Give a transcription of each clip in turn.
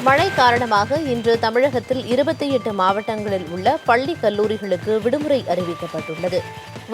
மழை காரணமாக இன்று தமிழகத்தில் 28 மாவட்டங்களில் உள்ள பள்ளி கல்லூரிகளுக்கு விடுமுறை அறிவிக்கப்பட்டுள்ளது.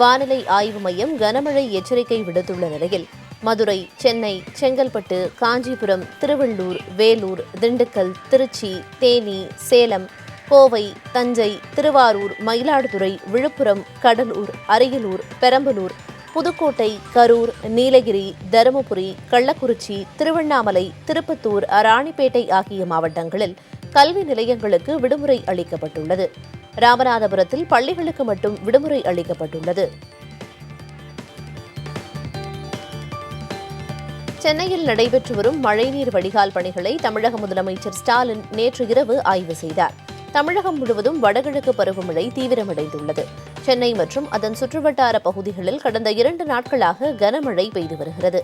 வானிலை ஆய்வு மையம் கனமழை எச்சரிக்கை விடுத்துள்ள நிலையில் மதுரை, சென்னை, செங்கல்பட்டு, காஞ்சிபுரம், திருவள்ளூர், வேலூர், திண்டுக்கல், திருச்சி, தேனி, சேலம், கோவை, தஞ்சை, திருவாரூர், மயிலாடுதுறை, விழுப்புரம், கடலூர், அரியலூர், பெரம்பலூர், புதுக்கோட்டை, கரூர், நீலகிரி, தருமபுரி, கள்ளக்குறிச்சி, திருவண்ணாமலை, திருப்பத்தூர், ராணிப்பேட்டை ஆகிய மாவட்டங்களில் கல்வி நிலையங்களுக்கு விடுமுறை அளிக்கப்பட்டுள்ளது. ராமநாதபுரத்தில் பள்ளிகளுக்கு மட்டும் விடுமுறை அளிக்கப்பட்டுள்ளது. சென்னையில் நடைபெற்று வரும் மழைநீர் வடிகால் பணிகளை தமிழக முதலமைச்சர் ஸ்டாலின் நேற்று இரவு ஆய்வு செய்தார். தமிழகம் முழுவதும் வடகிழக்கு பருவமழை தீவிரமடைந்துள்ளது. சென்னை மற்றும் அதன் சுற்றுவட்டார பகுதிகளில் கடந்த 2 நாட்களாக கனமழை பெய்து வருகிறது.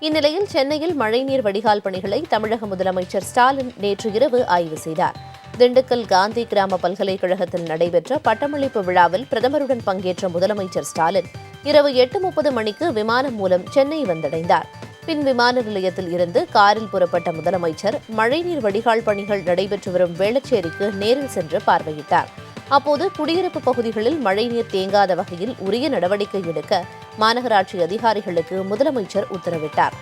இந்நிலையில் சென்னையில் மழைநீர் வடிகால் பணிகளை தமிழக முதலமைச்சர் ஸ்டாலின் நேற்று இரவு ஆய்வு செய்தார். திண்டுக்கல் காந்தி கிராம பல்கலைக்கழகத்தில் நடைபெற்ற பட்டமளிப்பு விழாவில் பிரதமருடன் பங்கேற்ற முதலமைச்சர் ஸ்டாலின் இரவு 8:30 மணிக்கு விமானம் மூலம் சென்னை வந்தடைந்தார். பின் விமான நிலையத்தில் இருந்து காரில் புறப்பட்ட முதலமைச்சர் மழைநீர் வடிகால் பணிகள் நடைபெற்று வரும் வேளச்சேரிக்கு நேரில் சென்று பார்வையிட்டார். அப்போது குடியிருப்பு பகுதிகளில் மழைநீர் தேங்காத வகையில் உரிய நடவடிக்கை எடுக்க மாநகராட்சி அதிகாரிகளுக்கு முதலமைச்சர் உத்தரவிட்டார்.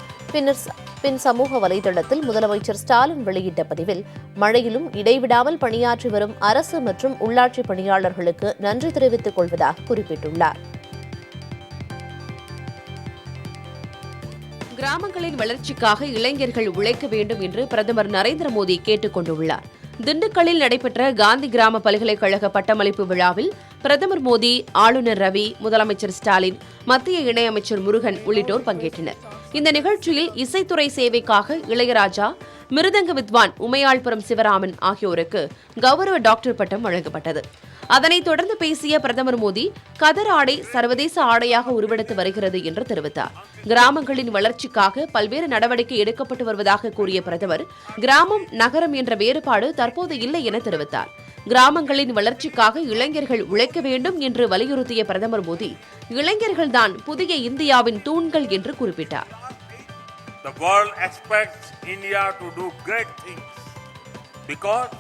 பின் சமூக வலைதளத்தில் முதலமைச்சர் ஸ்டாலின் வெளியிட்ட பதிவில் மழையிலும் இடைவிடாமல் பணியாற்றி வரும் அரசு மற்றும் உள்ளாட்சி பணியாளர்களுக்கு நன்றி தெரிவித்துக் கொள்வதாக குறிப்பிட்டுள்ளார். கிராமங்களின் வளர்ச்சிக்காக இளைஞர்கள் உழைக்க வேண்டும் என்று பிரதமர் நரேந்திர மோடி கேட்டுக் கொண்டுள்ளார். திண்டுக்கல்லில் நடைபெற்ற காந்தி கிராம பல்கலைக்கழக பட்டமளிப்பு விழாவில் பிரதமர் மோடி, ஆளுநர் ரவி, முதலமைச்சர் ஸ்டாலின், மத்திய இணையமைச்சர் முருகன் உள்ளிட்டோர் பங்கேற்றனர். இந்த நிகழ்ச்சியில் இசைத்துறை சேவைக்காக இளையராஜா, மிருதங்க வித்வான் உமையாள்புரம் சிவராமன் ஆகியோருக்கு கௌரவ டாக்டர் பட்டம் வழங்கப்பட்டது. அதனைத் தொடர்ந்து பேசிய பிரதமர் மோடி, கதர் ஆடை சர்வதேச ஆடையாக உருவெடுத்து வருகிறது என்று தெரிவித்தார். கிராமங்களின் வளர்ச்சிக்காக பல்வேறு நடவடிக்கை எடுக்கப்பட்டு வருவதாக கூறிய பிரதமர், கிராமம் நகரம் என்ற வேறுபாடு தற்போது இல்லை என தெரிவித்தார். கிராமங்களின் வளர்ச்சிக்காக இளைஞர்கள் உழைக்க வேண்டும் என்று வலியுறுத்திய பிரதமர் மோடி, இளைஞர்கள்தான் புதிய இந்தியாவின் தூண்கள் என்று குறிப்பிட்டார். The world expects India to do great things because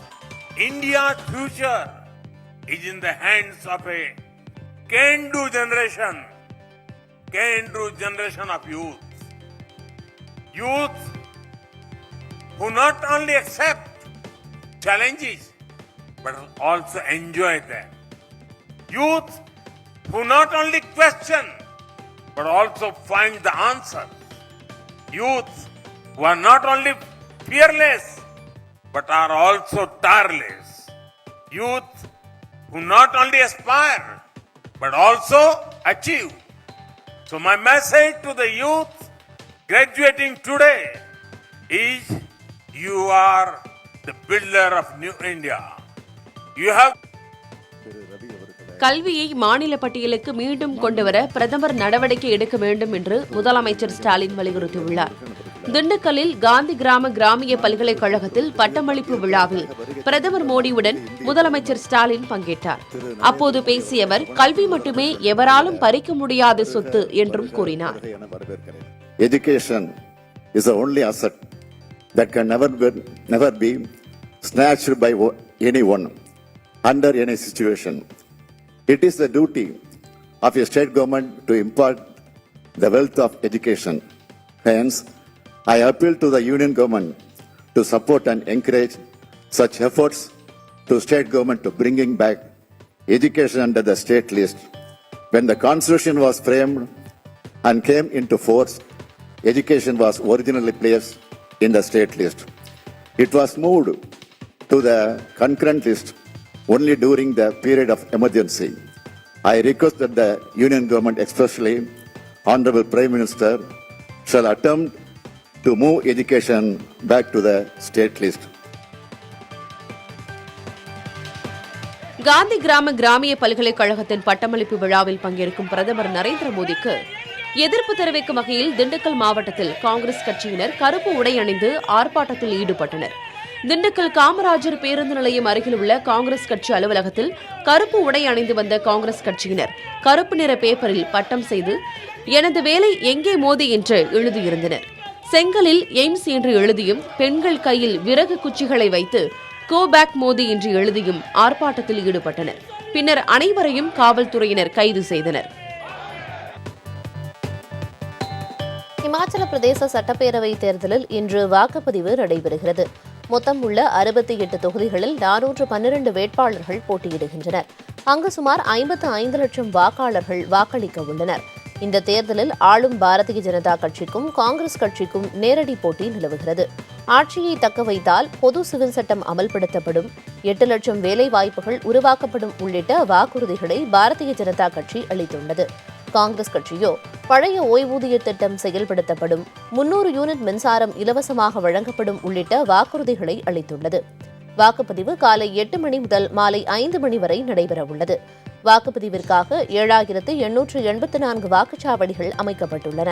India's future is in the hands of a can-do generation of youth. Youth who not only accept challenges but also enjoy them. Youth who not only question but also find the answer. Youth who are not only fearless but are also tireless. Youth who not only aspire but also achieve. So my message to the youth graduating today is you are the builder of New India. You have கல்வியை மாநில பட்டியலுக்கு மீண்டும் கொண்டுவர பிரதமர் நடவடிக்கை எடுக்க வேண்டும் என்று முதலமைச்சர் ஸ்டாலின் வலியுறுத்தியுள்ளார். திண்டுக்கல்லில் காந்தி கிராம கிராமிய பல்கலைக்கழகத்தில் பட்டமளிப்பு விழாவில் பிரதமர் மோடியுடன் முதலமைச்சர் ஸ்டாலின் பங்கேற்றார். அப்போது பேசிய அவர், கல்வி மட்டுமே எவராலும் பறிக்க முடியாத சொத்து என்றும் கூறினார். Education is the only asset that can never be snatched by anyone under any situation. It is the duty of a state government to impart the wealth of education. Hence, I appeal to the union government to support and encourage such efforts to state government to bringing back education under the state list. When the constitution was framed and came into force, education was originally placed in the state list. It was moved to the concurrent list only during the period of emergency. I request that the Union Government, especially Honorable Prime Minister, shall attempt to move education back to the state list. Gandhi கிராம கிராமிய பல்கலைக்கழகத்தின் பட்டமளிப்பு விழாவில் பங்கேற்கும் பிரதமர் நரேந்திர மோடிக்கு எதிர்ப்பு தெரிவிக்கும் வகையில் திண்டுக்கல் மாவட்டத்தில் காங்கிரஸ் கட்சியினர் கருப்பு உடை அணிந்து ஆர்ப்பாட்டத்தில் ஈடுபட்டனர். திண்டுக்கல் காமராஜர் பேருந்து நிலையம் அருகில் உள்ள காங்கிரஸ் கட்சி அலுவலகத்தில் கருப்பு உடை அணிந்து வந்த காங்கிரஸ் கட்சியினர் கருப்பு நிற பேப்பரில் பட்டம் செய்து எனது வேலை எங்கே மோடி என்று எழுதியிருந்தனர். செங்கலில் எய்ம்ஸ் என்று எழுதியும் பெண்கள் கையில் விறகு குச்சிகளை வைத்து கோ பேக் மோடி என்று எழுதியும் ஆர்ப்பாட்டத்தில் ஈடுபட்டனர். பின்னர் அனைவரையும் காவல்துறையினர் கைது செய்தனர். இமாச்சல பிரதேச சட்டப்பேரவை தேர்தலில் இன்று வாக்குப்பதிவு நடைபெறுகிறது. மொத்தம் உள்ள 68 தொகுதிகளில் 412 வேட்பாளர்கள் போட்டியிடுகின்றனர். அங்கு சுமார் 55 லட்சம் வாக்காளர்கள் வாக்களிக்க உள்ளனர். இந்த தேர்தலில் ஆளும் பாரதிய ஜனதா கட்சிக்கும் காங்கிரஸ் கட்சிக்கும் நேரடி போட்டி நிலவுகிறது. ஆட்சியை தக்க வைத்தால் பொது சிவில் சட்டம் அமல்படுத்தப்படும், 8 லட்சம் வேலைவாய்ப்புகள் உருவாக்கப்படும் உள்ளிட்ட வாக்குறுதிகளை பாரதிய ஜனதா கட்சி அளித்துள்ளது. காங்கிரஸ் கட்சியோ பழைய ஓய்வூதிய திட்டம் செயல்படுத்தப்படும், 300 யூனிட் மின்சாரம் இலவசமாக வழங்கப்படும் உள்ளிட்ட வாக்குறுதிகளை அளித்துள்ளது. வாக்குப்பதிவு காலை 8 மணி முதல் மாலை 5 மணி வரை நடைபெறவுள்ளது. வாக்குப்பதிவிற்காக 7884 வாக்குச்சாவடிகள் அமைக்கப்பட்டுள்ளன.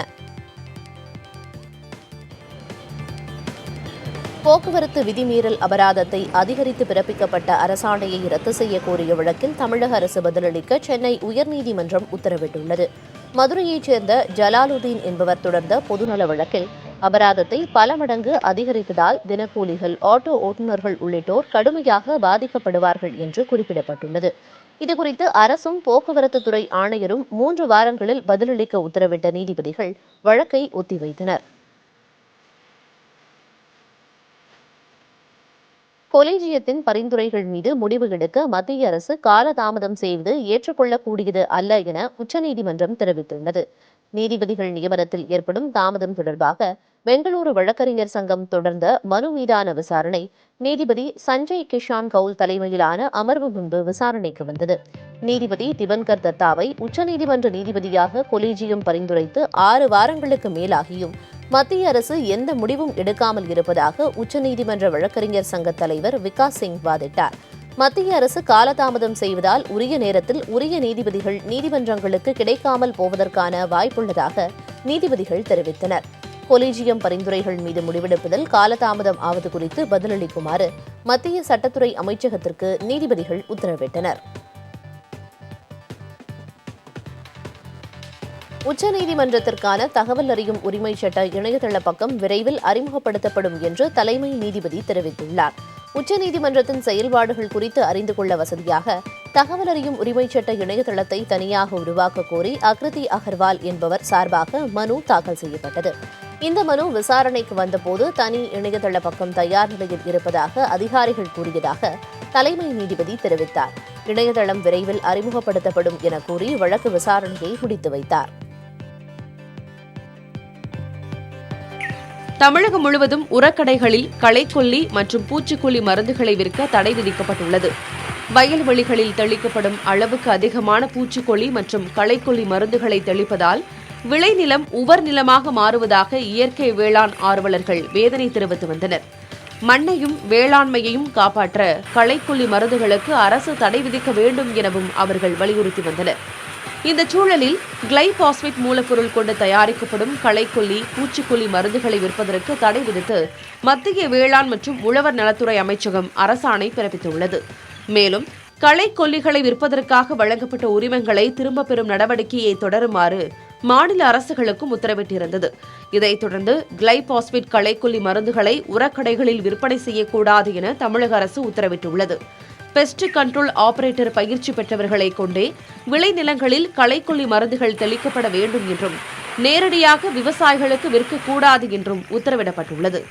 போக்குவரத்து விதிமீறல் அபராதத்தை அதிகரித்து பிறப்பிக்கப்பட்ட அரசாணையை ரத்து செய்ய கோரிய வழக்கில் தமிழக அரசு பதிலளிக்க சென்னை உயர்நீதிமன்றம் உத்தரவிட்டுள்ளது. மதுரையைச் சேர்ந்த ஜலாலுதீன் என்பவர் தொடர்ந்த பொதுநல வழக்கில் அபராதத்தை பல மடங்கு அதிகரித்ததால் தினக்கூலிகள், ஆட்டோ ஓட்டுநர்கள் உள்ளிட்டோர் கடுமையாக பாதிக்கப்படுவார்கள் என்று குறிப்பிடப்பட்டுள்ளது. இதுகுறித்து அரசும் போக்குவரத்து துறை ஆணையரும் 3 வாரங்களில் பதிலளிக்க உத்தரவிட்ட நீதிபதிகள் வழக்கை ஒத்திவைத்தனர். கொலீஜியத்தின் பரிந்துரைகள் மீது முடிவு எடுக்க மத்திய அரசு காலதாமதம் செய்து ஏற்றுக்கொள்ளக்கூடியது அல்ல என உச்சநீதிமன்றம் தெரிவித்துள்ளது. நீதிபதிகள் நியமனத்தில் ஏற்படும் தாமதம் தொடர்பாக பெங்களூரு வழக்கறிஞர் சங்கம் தொடர்ந்த மனு மீதான விசாரணை நீதிபதி சஞ்சய் கிஷான் கவுல் தலைமையிலான அமர்வு முன்பு விசாரணைக்கு வந்தது. நீதிபதி திபன்கர் தத்தாவை உச்சநீதிமன்ற நீதிபதியாக கொலீஜியம் பரிந்துரைத்து 6 வாரங்களுக்கு மேலாகியும் மத்திய அரசு எந்த முடிவும் எடுக்காமல் இருப்பதாக உச்சநீதிமன்ற வழக்கறிஞர் சங்க தலைவர் விகாஸ் சிங் வாதிட்டார். மத்திய அரசு காலதாமதம் செய்வதால் உரிய நேரத்தில் உரிய நீதிபதிகள் நீதிமன்றங்களுக்கு கிடைக்காமல் போவதற்கான வாய்ப்புள்ளதாக நீதிபதிகள் தெரிவித்தனர். கொலீஜியம் பரிந்துரைகள் மீது முடிவெடுப்பதில் காலதாமதம் ஆவது குறித்து பதிலளிக்குமாறு மத்திய சட்டத்துறை அமைச்சகத்திற்கு நீதிபதிகள் உத்தரவிட்டனர். உச்சநீதிமன்றத்திற்கான தகவல் அறியும் உரிமை சட்ட இணையதள பக்கம் விரைவில் அறிமுகப்படுத்தப்படும் என்று தலைமை நீதிபதி தெரிவித்துள்ளார். உச்சநீதிமன்றத்தின் செயல்பாடுகள் குறித்து அறிந்து கொள்ள வசதியாக தகவல் அறியும் உரிமை சட்ட இணையதளத்தை தனியாக உருவாக்க கோரி அக்ருதி அகர்வால் என்பவர் சார்பாக மனு தாக்கல் செய்யப்பட்டது. இந்த மனு விசாரணைக்கு வந்தபோது தனி இணையதள பக்கம் தயார் நிலையில் இருப்பதாக அதிகாரிகள் கூறியதாக தலைமை நீதிபதி தெரிவித்தார். இணையதளம் விரைவில் அறிமுகப்படுத்தப்படும் என கூறி வழக்கு விசாரணையை முடித்து வைத்தார். தமிழகம் முழுவதும் உரக்கடைகளில் களைக்கொல்லி மற்றும் பூச்சிக்கொல்லி மருந்துகளை விற்க தடை விதிக்கப்பட்டுள்ளது. வயல்வெளிகளில் தெளிக்கப்படும் அளவுக்கு அதிகமான பூச்சிக்கொல்லி மற்றும் களைக்கொல்லி மருந்துகளை தெளிப்பதால் விளைநிலம் உவர் நிலமாக மாறுவதாக இயற்கை வேளாண் ஆர்வலர்கள் வேதனை தெரிவித்து வந்தனர். மண்ணையும் வேளாண்மையையும் காப்பாற்ற களைக்கொல்லி மருந்துகளுக்கு அரசு தடை விதிக்க வேண்டும் எனவும் அவர்கள் வலியுறுத்தி வந்தனர். இந்த சூழலில் கிளைபாஸ்பேட் மூலப்பொருள் கொண்டு தயாரிக்கப்படும் களைக்கொல்லி, பூச்சிக்கொல்லி மருந்துகளை விற்பதற்கு தடை விதித்து மத்திய வேளாண் மற்றும் உழவர் நலத்துறை அமைச்சகம் அரசாணை பிறப்பித்துள்ளது. மேலும் களைக்கொல்லிகளை விற்பதற்காக வழங்கப்பட்ட உரிமங்களை திரும்பப் பெறும் நடவடிக்கையை தொடருமாறு மாநில அரசுகளுக்கும் உத்தரவிட்டிருந்தது. இதைத் தொடர்ந்து கிளைபாஸ்பேட் களைக்கொல்லி மருந்துகளை உரக்கடைகளில் விற்பனை செய்யக்கூடாது என தமிழக அரசு உத்தரவிட்டுள்ளது. பெஸ்ட் கண்ட்ரோல் ஆபரேட்டர் பயிற்சி பெற்றவர்களை கொண்டே விளைநிலங்களில் களைக்கொல்லி மருந்துகள் தெளிக்கப்பட வேண்டும் என்றும் நேரடியாக விவசாயிகளுக்கு விற்கக்கூடாது என்றும் உத்தரவிடப்பட்டுள்ளது.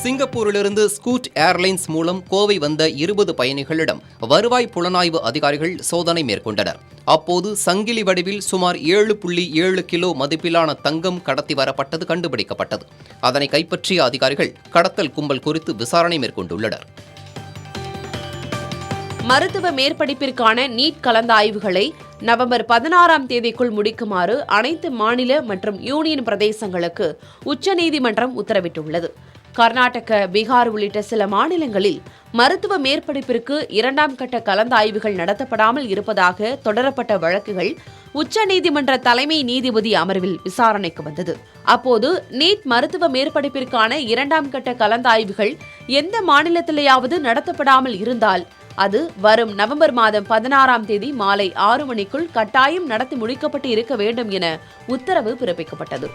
சிங்கப்பூரிலிருந்து ஸ்கூட் ஏர்லைன்ஸ் மூலம் கோவை வந்த 20 பயணிகளிடம் வருவாய் புலனாய்வு அதிகாரிகள் சோதனை மேற்கொண்டனர். அப்போது சங்கிலி வடிவில் சுமார் 7.7 கிலோ மதிப்பிலான தங்கம் கடத்தி வரப்பட்டது கண்டுபிடிக்கப்பட்டது. அதனை கைப்பற்றிய அதிகாரிகள் கடத்தல் கும்பல் குறித்து விசாரணை மேற்கொண்டுள்ளனர். மருத்துவ மேற்படிப்பிற்கான நீட் கலந்தாய்வுகளை நவம்பர் 16ஆம் தேதிக்குள் முடிக்குமாறு அனைத்து மாநில மற்றும் யூனியன் பிரதேசங்களுக்கு உச்சநீதிமன்றம் உத்தரவிட்டுள்ளது. கர்நாடக, பீகார் உள்ளிட்ட சில மாநிலங்களில் மருத்துவ மேற்படிப்பிற்கு 2ஆம் கட்ட கலந்தாய்வுகள் நடத்தப்படாமல் இருப்பதாக தொடரப்பட்ட வழக்குகள் உச்சநீதிமன்ற தலைமை நீதிபதி அமர்வில் விசாரணைக்கு வந்தது. அப்போது நீட் மருத்துவ மேற்படிப்பிற்கான 2ஆம் கட்ட கலந்தாய்வுகள் எந்த மாநிலத்திலேயாவது நடத்தப்படாமல் இருந்தால் அது வரும் நவம்பர் மாதம் 16ஆம் தேதி மாலை 6 மணிக்குள் கட்டாயம் நடத்தி முடிக்கப்பட்டு இருக்க வேண்டும் என உத்தரவு பிறப்பிக்கப்பட்டது.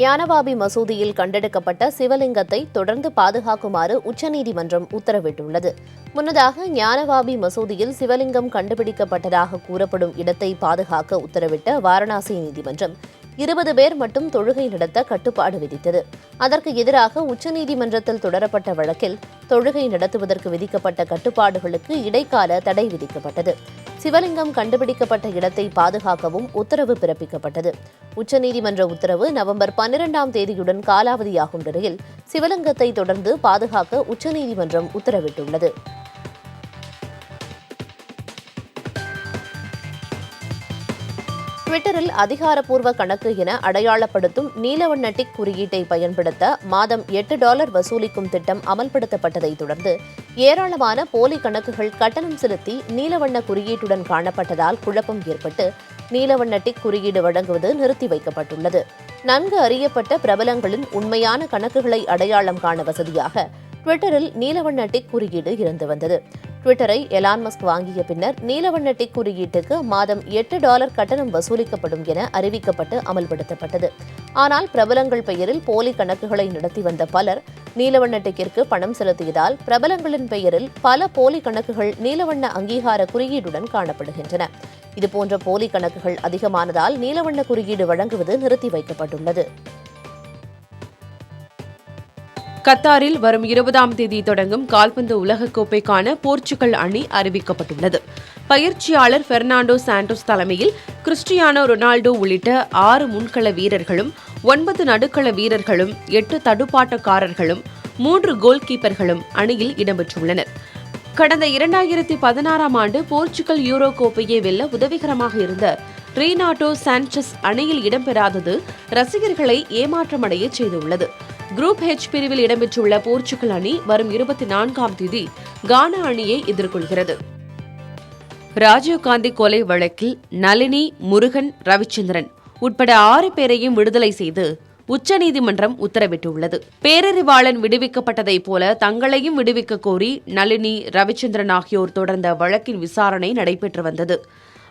ஞானவாபி மசூதியில் கண்டெடுக்கப்பட்ட சிவலிங்கத்தை தொடர்ந்து பாதுகாக்குமாறு உச்சநீதிமன்றம் உத்தரவிட்டுள்ளது. முன்னதாக ஞானவாபி மசூதியில் சிவலிங்கம் கண்டுபிடிக்கப்பட்டதாக கூறப்படும் இடத்தை பாதுகாக்க உத்தரவிட்ட வாரணாசி நீதிமன்றம் 20 பேர் மட்டும் தொழுகை நடத்த கட்டுப்பாடு விதித்தது. அதற்கு எதிராக உச்சநீதிமன்றத்தில் தொடரப்பட்ட வழக்கில் தொழுகை நடத்துவதற்கு விதிக்கப்பட்ட கட்டுப்பாடுகளுக்கு இடைக்கால தடை விதிக்கப்பட்டது. சிவலிங்கம் கண்டுபிடிக்கப்பட்ட இடத்தை பாதுகாக்கவும் உத்தரவு பிறப்பிக்கப்பட்டது. உச்சநீதிமன்ற உத்தரவு நவம்பர் 12ஆம் தேதியுடன் காலாவதியாகும் நிலையில் சிவலிங்கத்தை தொடர்ந்து பாதுகாக்க உச்சநீதிமன்றம் உத்தரவிட்டுள்ளது. ட்விட்டரில் அதிகாரப்பூர்வ கணக்கு என அடையாளப்படுத்தும் நீலவண்ண டிக் குறியீட்டை பயன்படுத்த மாதம் $8 வசூலிக்கும் திட்டம் அமல்படுத்தப்பட்டதை தொடர்ந்து ஏராளமான போலி கணக்குகள் கட்டணம் செலுத்தி நீலவண்ண குறியீட்டுடன் காணப்பட்டதால் குழப்பம் ஏற்பட்டு நீலவண்ண டிக் குறியீடு வழங்குவது நிறுத்தி வைக்கப்பட்டுள்ளது. நன்கு அறியப்பட்ட பிரபலங்களின் உண்மையான கணக்குகளை அடையாளம் காண வசதியாக ட்விட்டரில் நீலவண்ண டிக் குறியீடு இருந்து வந்தது. ட்விட்டரை எலான் மஸ்க் வாங்கிய பின்னர் நீலவண்ண டிக் குறியீட்டுக்கு மாதம் $8 கட்டணம் வசூலிக்கப்படும் என அறிவிக்கப்பட்டு அமல்படுத்தப்பட்டது. ஆனால் பிரபலங்கள் பெயரில் போலி கணக்குகளை நடத்தி வந்த பலர் நீலவண்ண டிக்கிற்கு பணம் செலுத்தியதால் பிரபலங்களின் பெயரில் பல போலி கணக்குகள் நீலவண்ண அங்கீகார குறியீடுடன் காணப்படுகின்றன. இதுபோன்ற போலி கணக்குகள் அதிகமானதால் நீலவண்ண குறியீடு வழங்குவது நிறுத்தி வைக்கப்பட்டுள்ளது. கத்தாரில் வரும் 20ஆம் தேதி தொடங்கும் கால்பந்து உலகக்கோப்பைக்கான போர்ச்சுகல் அணி அறிவிக்கப்பட்டுள்ளது. பயிற்சியாளர் பெர்னாண்டோ சாண்டோஸ் தலைமையில் கிறிஸ்டியானோ ரொனால்டோ உள்ளிட்ட 6 முன்கள வீரர்களும் 9 நடுக்கள வீரர்களும் 8 தடுப்பாட்டக்காரர்களும் 3 கோல் கீப்பர்களும் அணியில் இடம்பெற்றுள்ளனர். கடந்த 2016ஆம் ஆண்டு போர்ச்சுகல் யூரோ கோப்பையை வெல்ல உதவிகரமாக இருந்த ரீனாட்டோ சான்செஸ் அணியில் இடம்பெறாதது ரசிகர்களை ஏமாற்றமடைய செய்துள்ளது. குரூப் H பிரிவில் இடம்பெற்றுள்ள போர்ச்சுகல் அணி வரும் 24ஆம் தேதி கானா அணியை எதிர்கொள்கிறது. ராஜீவ்காந்தி கொலை வழக்கில் நளினி, முருகன், ரவிச்சந்திரன் உட்பட 6 பேரையும் விடுதலை செய்து உச்சநீதிமன்றம் உத்தரவிட்டுள்ளது. பேரறிவாளன் விடுவிக்கப்பட்டதைப் போல தங்களையும் விடுவிக்க கோரி நளினி, ரவிச்சந்திரன் ஆகியோர் தொடர்ந்த வழக்கின் விசாரணை நடைபெற்று வந்தது.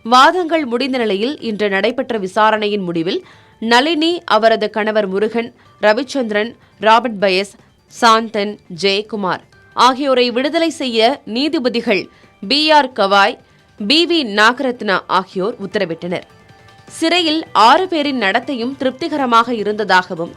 வாதங்கள் முடிந்த நிலையில் இன்று நடைபெற்ற விசாரணையின் முடிவில் நளினி, அவரது கணவர் முருகன், ரவிச்சந்திரன், ராபர்ட் பயஸ், சாந்தன், ஜெயக்குமார் ஆகியோரை விடுதலை செய்ய நீதிபதிகள் BR கவாய், BV நாகரத்னா ஆகியோர் உத்தரவிட்டனர். சிறையில் 6 பேரின் நடத்தையும் திருப்திகரமாக இருந்ததாகவும்,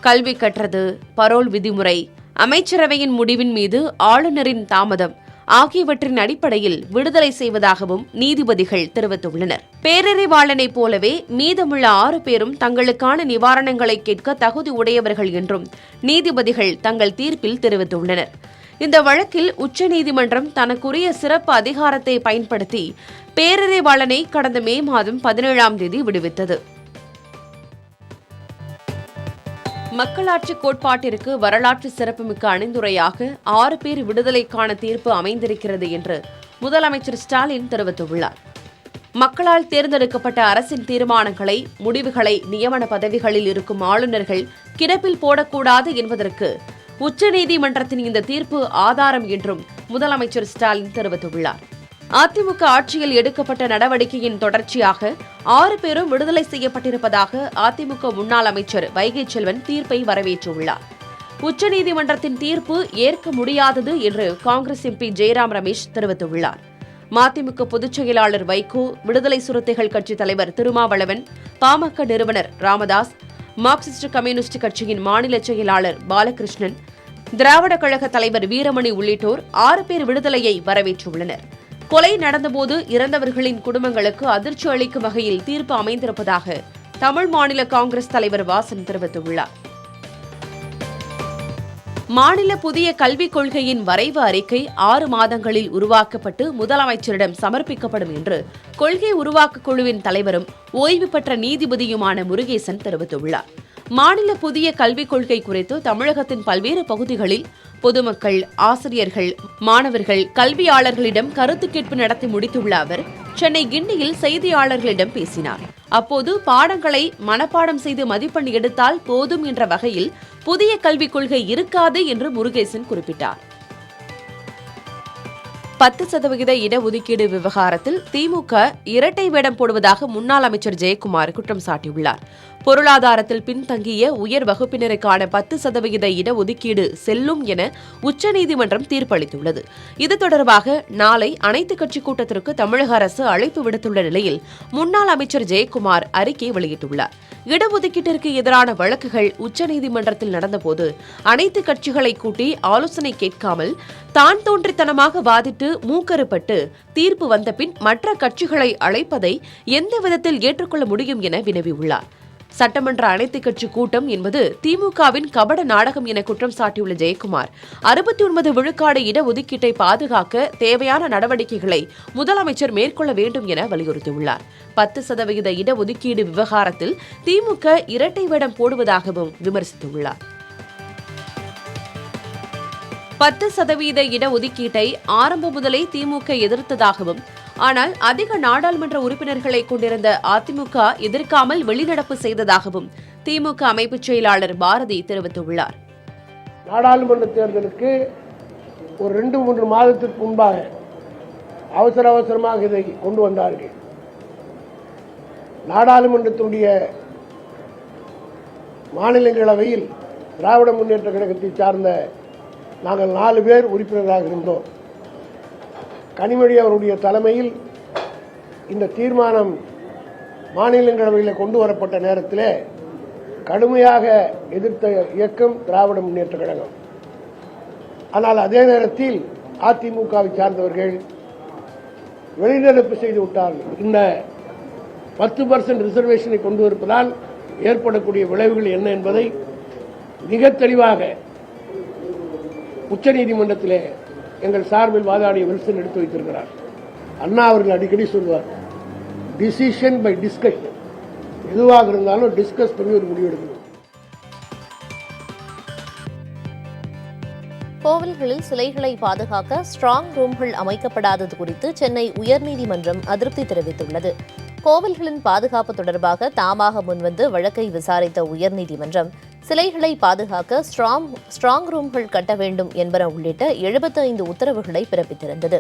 கல்வி கற்றது, பரோல் விதிமுறை, அமைச்சரவையின் முடிவின் மீது ஆளுநரின் தாமதம் ஆகியவற்றின் அடிப்படையில் விடுதலை செய்வதாகவும் நீதிபதிகள் தெரிவித்துள்ளனர். பேரறிவாளனைப் போலவே மீதமுள்ள 6 பேரும் தங்களுக்கான நிவாரணங்களை கேட்க தகுதி உடையவர்கள் என்றும் நீதிபதிகள் தங்கள் தீர்ப்பில் தெரிவித்துள்ளனர். இந்த வழக்கில் உச்சநீதிமன்றம் தனக்குரிய சிறப்பு அதிகாரத்தை பயன்படுத்தி பேரறிவாளனை கடந்த மே மாதம் 17ஆம் தேதி விடுவித்தது. மக்களாட்சி கோட்பாட்டிற்கு வரலாற்று சிறப்புமிக்க அணிந்துரையாக 6 பேர் விடுதலைக்கான தீர்ப்பு அமைந்திருக்கிறது என்று முதலமைச்சர் ஸ்டாலின் தெரிவித்துள்ளார். மக்களால் தேர்ந்தெடுக்கப்பட்ட அரசின் தீர்மானங்களை, முடிவுகளை நியமன பதவிகளில் இருக்கும் ஆளுநர்கள் கிடப்பில் போடக்கூடாது என்பதற்கு உச்சநீதிமன்றத்தின் இந்த தீர்ப்பு ஆதாரம் என்றும் முதலமைச்சர் ஸ்டாலின் தெரிவித்துள்ளார். அதிமுக ஆட்சியில் எடுக்கப்பட்ட நடவடிக்கையின் தொடர்ச்சியாக 6 பேரும் விடுதலை செய்யப்பட்டிருப்பதாக அதிமுக முன்னாள் அமைச்சர் வைகை செல்வன் தீர்ப்பை வரவேற்றுள்ளார். உச்சநீதிமன்றத்தின் தீர்ப்பு ஏற்க முடியாதது என்று காங்கிரஸ் MP ஜெயராம் ரமேஷ் தெரிவித்துள்ளார். மதிமுக பொதுச் செயலாளர் வைகோ, விடுதலை சிறுத்தைகள் கட்சித் தலைவர் திருமாவளவன், பாமக நிறுவனர் ராமதாஸ், மார்க்சிஸ்ட் கம்யூனிஸ்ட் கட்சியின் மாநில செயலாளர் பாலகிருஷ்ணன், திராவிட கழக தலைவர் வீரமணி உள்ளிட்டோர் 6 பேர் விடுதலையை வரவேற்றுள்ளனர். கொலை நடந்தபோது இறந்தவர்களின் குடும்பங்களுக்கு அதிர்ச்சி அளிக்கும் வகையில் தீர்ப்பு அமைந்திருப்பதாக தமிழ் மாநில காங்கிரஸ் தலைவர் வாசன் தெரிவித்துள்ளார். மாநில புதிய கல்விக் கொள்கையின் வரைவு அறிக்கை 6 மாதங்களில் உருவாக்கப்பட்டு முதலமைச்சரிடம் சமர்ப்பிக்கப்படும் என்று கொள்கை உருவாக்க குழுவின் தலைவரும் ஓய்வு பெற்ற நீதிபதியுமான முருகேசன் தெரிவித்துள்ளார். மாநில புதிய கல்விக் கொள்கை குறித்து தமிழகத்தின் பல்வேறு பகுதிகளில் பொதுமக்கள், ஆசிரியர்கள், மாணவர்கள், கல்வியாளர்களிடம் கருத்து கேட்பு நடத்தி முடித்துள்ள அவர் சென்னை கிண்டியில் செய்தியாளர்களிடம் பேசினார். அப்போது பாடங்களை மனப்பாடம் செய்து மதிப்பெண் எடுத்தால் போதும் என்ற வகையில் புதிய கல்விக் கொள்கை இருக்காது என்று முருகேசன் குறிப்பிட்டார். 10% இடஒதுக்கீடு விவகாரத்தில் திமுக இரட்டை வேடம் போடுவதாக முன்னாள் அமைச்சர் ஜெயக்குமார் குற்றம் சாட்டியுள்ளார். பொருளாதாரத்தில் பின்தங்கிய உயர் வகுப்பினருக்கான 10% இடஒதுக்கீடு செல்லும் என உச்சநீதிமன்றம் தீர்ப்பளித்துள்ளது. இது தொடர்பாக நாளை அனைத்துக் கட்சி கூட்டத்திற்கு தமிழக அரசு அழைப்பு விடுத்துள்ள நிலையில் முன்னாள் அமைச்சர் ஜெயக்குமார் அறிக்கை வெளியிட்டுள்ளார். இடஒதுக்கீட்டிற்கு எதிரான வழக்குகள் உச்சநீதிமன்றத்தில் நடந்தபோது அனைத்து கட்சிகளை கூட்டி ஆலோசனை கேட்காமல் தான் தோன்றித்தனமாக வாதிட்டு மூக்கறுப்பட்டு தீர்ப்பு வந்த பின் மற்ற கட்சிகளை அழைப்பதை எந்த விதத்தில் ஏற்றுக்கொள்ள முடியும் என வினவியுள்ளார். சட்டமன்ற அனைத்துக் கட்சி கூட்டம் என்பது திமுகவின் கபட நாடகம் என குற்றம் சாட்டியுள்ள ஜெயக்குமார் 69 விழுக்காடு இடஒதுக்கீட்டை பாதுகாக்க தேவையான நடவடிக்கைகளை முதலமைச்சர் மேற்கொள்ள வேண்டும் என வலியுறுத்தியுள்ளார். 10% இடஒதுக்கீடு விவகாரத்தில் திமுக இரட்டை வேடம் போடுவதாகவும் விமர்சித்துள்ளார். 10% இடஒதுக்கீட்டை ஆரம்பம் முதலே திமுக எதிர்த்ததாகவும், ஆனால் அதிக நாடாளுமன்ற உறுப்பினர்களை கொண்டிருந்த அதிமுக எதிர்க்காமல் வெளிநடப்பு செய்ததாகவும் திமுக அமைப்புச் செயலாளர் பாரதி தெரிவித்துள்ளார். நாடாளுமன்ற தேர்தலுக்கு ஒரு 2-3 மாதத்திற்கு முன்பாக அவசரமாக இதை கொண்டு வந்தார்கள். நாடாளுமன்றத்தினுடைய மாநிலங்களவையில் திராவிட முன்னேற்ற கழகத்தை சார்ந்த நாங்கள் 4 பேர் உறுப்பினராக இருந்தோம். கனிமொழி அவருடைய தலைமையில் இந்த தீர்மானம் மாநிலங்களவையில் கொண்டு வரப்பட்ட நேரத்தில் கடுமையாக எதிர்த்த இயக்கம் திராவிட முன்னேற்ற கழகம். ஆனால் அதே நேரத்தில் அதிமுகவை சார்ந்தவர்கள் வெளிநடப்பு செய்து விட்டார்கள். இந்த 10% ரிசர்வேஷனை கொண்டு வருவதால் ஏற்படக்கூடிய விளைவுகள் என்ன என்பதை மிக தெளிவாக உச்சநீதிமன்றத்திலே எங்கள் சார்பில் வாதாடிய வில்சன் எடுத்து வைத்திருக்கிறார். அண்ணா அவர்கள் அடிக்கடி சொல்வார், டிசிஷன் பை டிஸ்கஷன். எதுவாக இருந்தாலும் டிஸ்கஸ் பண்ணி ஒரு முடிவு எடுக்கணும். கோவில்களில் சிலைகளை பாதுகாக்க ஸ்ட்ராங் ரூம்கள் அமைக்கப்படாதது குறித்து சென்னை உயர்நீதிமன்றம் அதிருப்தி தெரிவித்துள்ளது. கோவில்களின் பாதுகாப்பு தொடர்பாக தாமாக முன்வந்து வழக்கை விசாரித்த உயர்நீதிமன்றம் சிலைகளை பாதுகாக்க ஸ்ட்ராங் ரூம்கள் கட்ட வேண்டும் என்பன உள்ளிட்ட 75 உத்தரவுகளை பிறப்பித்திருந்தது.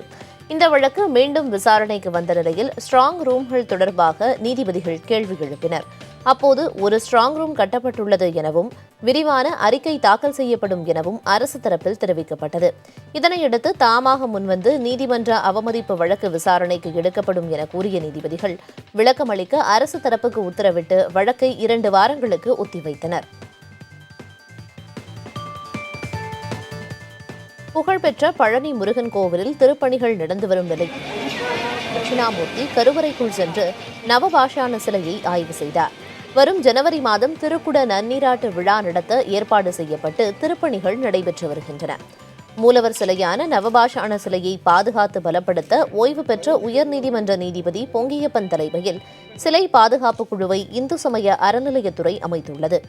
இந்த வழக்கு மீண்டும் விசாரணைக்கு வந்த நிலையில் ஸ்ட்ராங் ரூம்கள் தொடர்பாக நீதிபதிகள் கேள்வி எழுப்பினர். அப்போது ஒரு ஸ்ட்ராங் ரூம் கட்டப்பட்டுள்ளது எனவும் விரிவான அறிக்கை தாக்கல் செய்யப்படும் எனவும் அரசு தரப்பில் தெரிவிக்கப்பட்டது. இதனையடுத்து தாமாக முன்வந்து நீதிமன்ற அவமதிப்பு வழக்கு விசாரணைக்கு எடுக்கப்படும் என கூறிய நீதிபதிகள் விளக்கமளிக்க அரசு தரப்புக்கு உத்தரவிட்டு வழக்கை 2 வாரங்களுக்கு ஒத்திவைத்தனர். புகழ்பெற்ற பழனி முருகன் கோவிலில் திருப்பணிகள் நடந்து வரும் நிலையில் தட்சிணாமூர்த்தி கருவறைக்குள் சென்று நவபாஷான சிலையை ஆய்வு செய்தார். வரும் ஜனவரி மாதம் திருக்குட நன்னீராட்டு விழா நடத்த ஏற்பாடு செய்யப்பட்டு திருப்பணிகள் நடைபெற்று வருகின்றன. மூலவர் சிலையான நவபாஷான சிலையை பாதுகாத்து பலப்படுத்த ஓய்வு பெற்ற உயர்நீதிமன்ற நீதிபதி பொங்கியப்பன் தலைமையில் சிலை பாதுகாப்பு குழுவை இந்து சமய அறநிலையத்துறை அமைத்துள்ளது.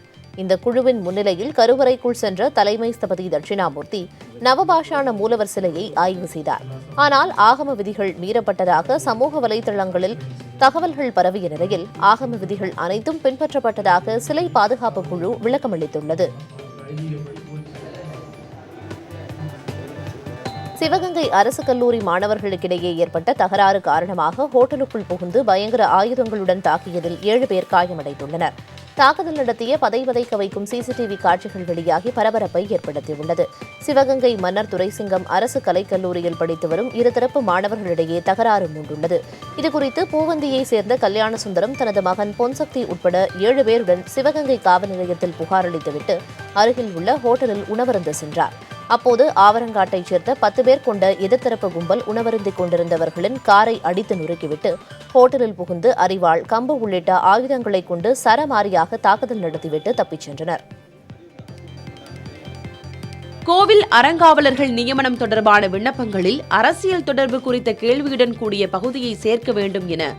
இந்த குழுவின் முன்னிலையில் கருவறைக்குள் சென்ற தலைமை ஸ்தபதி தட்சிணாமூர்த்தி நவபாஷான மூலவர் சிலையை ஆய்வு செய்தார். ஆனால் ஆகம விதிகள் மீறப்பட்டதாக சமூக வலைதளங்களில் தகவல்கள் பரவிய நிலையில் ஆகம விதிகள் அனைத்தும் பின்பற்றப்பட்டதாக சிலை பாதுகாப்பு குழு விளக்கமளித்துள்ளது. சிவகங்கை அரசு கல்லூரி மாணவர்களுக்கிடையே ஏற்பட்ட தகராறு காரணமாக ஹோட்டலுக்குள் புகுந்து பயங்கர ஆயுதங்களுடன் தாக்கியதில் 7 பேர் காயமடைந்துள்ளனர். தாக்குதல் நடத்திய பதைவதைக்க வைக்கும் சிசிடிவி காட்சிகள் வெளியாகி பரபரப்பை ஏற்படுத்தியுள்ளது. சிவகங்கை மன்னர் துரைசிங்கம் அரசு கலைக்கல்லூரியில் படித்து வரும் இருதரப்பு மாணவர்களிடையே தகராறு மூண்டுள்ளது. இதுகுறித்து பூவந்தியை சேர்ந்த கல்யாணசுந்தரம் தனது மகன் பொன்சக்தி உட்பட 7 பேருடன் சிவகங்கை காவல் நிலையத்தில் புகார் அளித்துவிட்டு அருகில் உள்ள ஹோட்டலில் உணவருந்த சென்றார். அப்போது ஆவரங்காட்டைச் சேர்ந்த 10 பேர் கொண்ட எதிர்த்தரப்பு கும்பல் உணவருந்திக் கொண்டிருந்தவர்களின் காரை அடித்து நொறுக்கிவிட்டு ஹோட்டலில் புகுந்து அரிவாள், கம்பு உள்ளிட்ட ஆயுதங்களை கொண்டு சரமாரியாக தாக்குதல் நடத்திவிட்டு தப்பிச் சென்றனர். கோவில் அறங்காவலர்கள் நியமனம் தொடர்பான விண்ணப்பங்களில் அரசியல் தொடர்பு குறித்த கேள்வியுடன் கூடிய பகுதியை சேர்க்க வேண்டும் என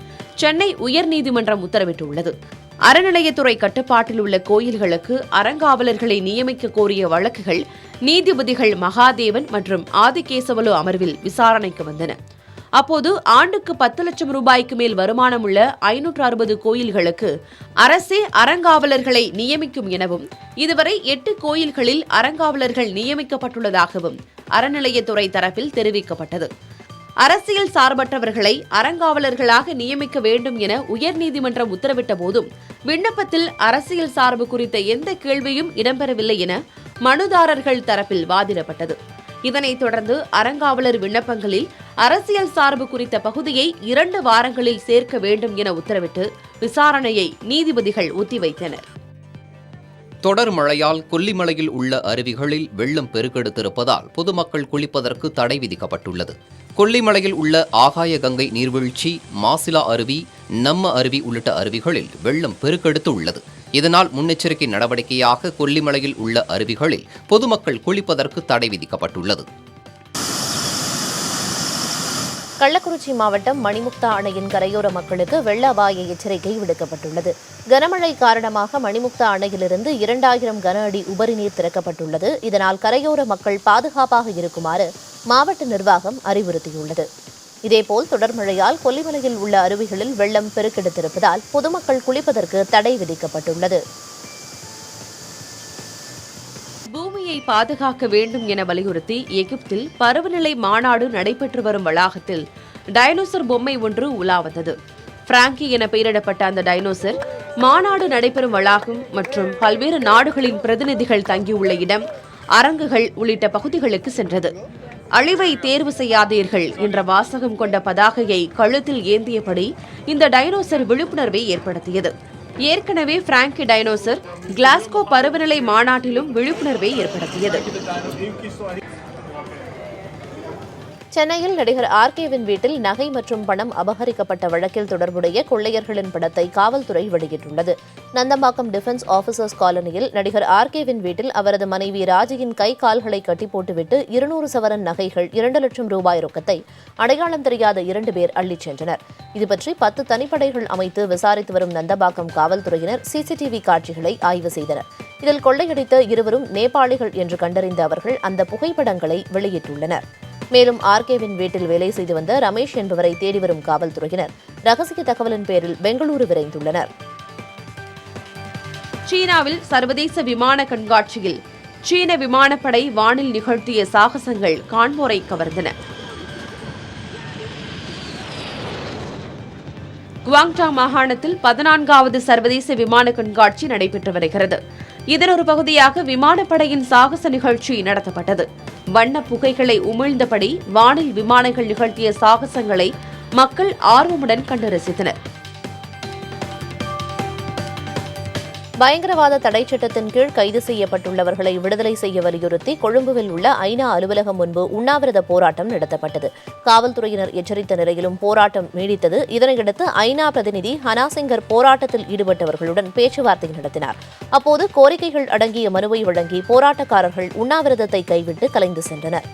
சென்னை உயர்நீதிமன்றம் உத்தரவிட்டுள்ளது. அறநிலையத்துறை கட்டுப்பாட்டில் உள்ள கோயில்களுக்கு அறங்காவலர்களை நியமிக்க கோரிய வழக்குகள் நீதிபதிகள் மகாதேவன் மற்றும் ஆதிகேசவலு அமர்வில் விசாரணைக்கு வந்தன. அப்போது ஆண்டுக்கு 10 லட்சம் ரூபாய்க்கு மேல் வருமானம் உள்ள 560 கோயில்களுக்கு அரசே அறங்காவலர்களை நியமிக்கும் எனவும் இதுவரை 8 கோயில்களில் அறங்காவலர்கள் நியமிக்கப்பட்டுள்ளதாகவும் அறநிலையத்துறை தரப்பில் தெரிவிக்கப்பட்டது. அரசியல் சார்பற்றவர்களை அறங்காவலர்களாக நியமிக்க வேண்டும் என உயர்நீதிமன்றம் உத்தரவிட்ட போதும் விண்ணப்பத்தில் அரசியல் சார்பு குறித்த எந்த கேள்வியும் இடம்பெறவில்லை என மனுதாரர்கள் தரப்பில் வாதிடப்பட்டது. இதனைத் தொடர்ந்து அறங்காவலர் விண்ணப்பங்களில் அரசியல் சார்பு குறித்த பகுதியை 2 வாரங்களில் சேர்க்க வேண்டும் என உத்தரவிட்டு விசாரணையை நீதிபதிகள் ஒத்திவைத்தனர். தொடர் மழையால் கொல்லிமலையில் உள்ள அருவிகளில் வெள்ளம் பெருக்கெடுத்திருப்பதால் பொதுமக்கள் குளிப்பதற்கு தடை விதிக்கப்பட்டுள்ளது. கொல்லிமலையில் உள்ள ஆகாய கங்கை நீர்வீழ்ச்சி, மாசிலா அருவி, நம்ம அருவி உள்ளிட்ட அருவிகளில் வெள்ளம் பெருக்கெடுத்து உள்ளது. இதனால் முன்னெச்சரிக்கை நடவடிக்கையாக கொல்லிமலையில் உள்ள அருவிகளில் பொதுமக்கள் குளிப்பதற்கு தடை விதிக்கப்பட்டுள்ளது. கள்ளக்குறிச்சி மாவட்டம் மணிமுக்தா அணையின் கரையோர மக்களுக்கு வெள்ள அபாய எச்சரிக்கை விடுக்கப்பட்டுள்ளது. கனமழை காரணமாக மணிமுக்தா அணையிலிருந்து 2000 கன அடி உபரி நீர் திறக்கப்பட்டுள்ளது. இதனால் கரையோர மக்கள் பாதுகாப்பாக இருக்குமாறு மாவட்ட நிர்வாகம் அறிவுறுத்தியுள்ளது. இதேபோல் தொடர் மழையால் கொல்லிமலையில் உள்ள அருவிகளில் வெள்ளம் பெருக்கெடுத்திருப்பதால் பொதுமக்கள் குளிப்பதற்கு தடை விதிக்கப்பட்டுள்ளது. பூமியை பாதுகாக்க வேண்டும் என வலியுறுத்தி எகிப்தில் பருவநிலை மாநாடு நடைபெற்று வரும் வளாகத்தில் டைனோசர் பொம்மை ஒன்று உலா வந்தது. பிராங்கி என பெயரிடப்பட்ட அந்த டைனோசர் மாநாடு நடைபெறும் வளாகம் மற்றும் பல்வேறு நாடுகளின் பிரதிநிதிகள் தங்கியுள்ள இடம், அரங்குகள் உள்ளிட்ட பகுதிகளுக்கு சென்றது. அழிவை தேர்வு செய்யாதீர்கள் என்ற வாசகம் கொண்ட பதாகையை கழுத்தில் ஏந்தியபடி இந்த டைனோசர் விழிப்புணர்வை ஏற்படுத்தியது. ஏற்கனவே பிராங்கி டைனோசர் கிளாஸ்கோ பருவநிலை மாநாட்டிலும் விழிப்புணர்வை ஏற்படுத்தியது. சென்னையில் நடிகர் ஆர்கேவின் வீட்டில் நகை மற்றும் பணம் அபகரிக்கப்பட்ட வழக்கில் தொடர்புடைய கொள்ளையர்களின் படத்தை காவல்துறை வெளியிட்டுள்ளது. நந்தம்பாக்கம் டிஃபென்ஸ் ஆபீசர்ஸ் காலனியில் நடிகர் ஆர்கேவின் வீட்டில் அவரது மனைவி ராஜியின் கை கால்களை கட்டி போட்டுவிட்டு 200 சவரன் நகைகள், 2 லட்சம் ரூபாய் ரொக்கத்தை அடையாளம் தெரியாத 2 பேர் அள்ளிச் சென்றனர். இதுபற்றி 10 தனிப்படைகள் அமைத்து விசாரித்து வரும் நந்தம்பாக்கம் காவல்துறையினர் சிசிடிவி காட்சிகளை ஆய்வு செய்தனர். இதில் கொள்ளையடித்த இருவரும் நேபாளிகள் என்று கண்டறிந்த அவர்கள் அந்த புகைப்படங்களை வெளியிட்டுள்ளனர். மேலும் ஆர்கேவின் வீட்டில் வேலை செய்து வந்த ரமேஷ் என்பவரை தேடி வரும் காவல்துறையினர் ரகசிய தகவலின் பேரில் பெங்களூரு விரைந்துள்ளனர். சீனாவில் சர்வதேச விமான கண்காட்சியில் சீன விமானப்படை வானில் நிகழ்த்திய சாகசங்கள் காண்போரை கவர்ந்தன. குவாங்டா மாகாணத்தில் 14வது சர்வதேச விமான கண்காட்சி நடைபெற்று வருகிறது. இதன் ஒரு பகுதியாக விமானப்படையின் சாகச நிகழ்ச்சி நடத்தப்பட்டது. வண்ண புகைகளை உமிழ்ந்தபடி வானில் விமானங்கள் நிகழ்த்திய சாகசங்களை மக்கள் ஆர்வமுடன் கண்டு ரசித்தனர். பயங்கரவாத தடை சட்டத்தின் கீழ் கைது செய்யப்பட்டுள்ளவர்களை விடுதலை செய்ய வலியுறுத்தி கொழும்புவில் உள்ள ஐநா அலுவலகம் முன்பு உண்ணாவிரத போராட்டம் நடத்தப்பட்டது. காவல்துறையினர் எச்சரித்த நிலையிலும் போராட்டம் நீடித்தது. இதனையடுத்து ஐநா பிரதிநிதி ஹனாசிங்கர் போராட்டத்தில் ஈடுபட்டவர்களுடன் பேச்சுவார்த்தை நடத்தினார். அப்போது கோரிக்கைகள் அடங்கிய மனுவை வழங்கி போராட்டக்காரர்கள் உண்ணாவிரதத்தை கைவிட்டு கலைந்து சென்றனர்.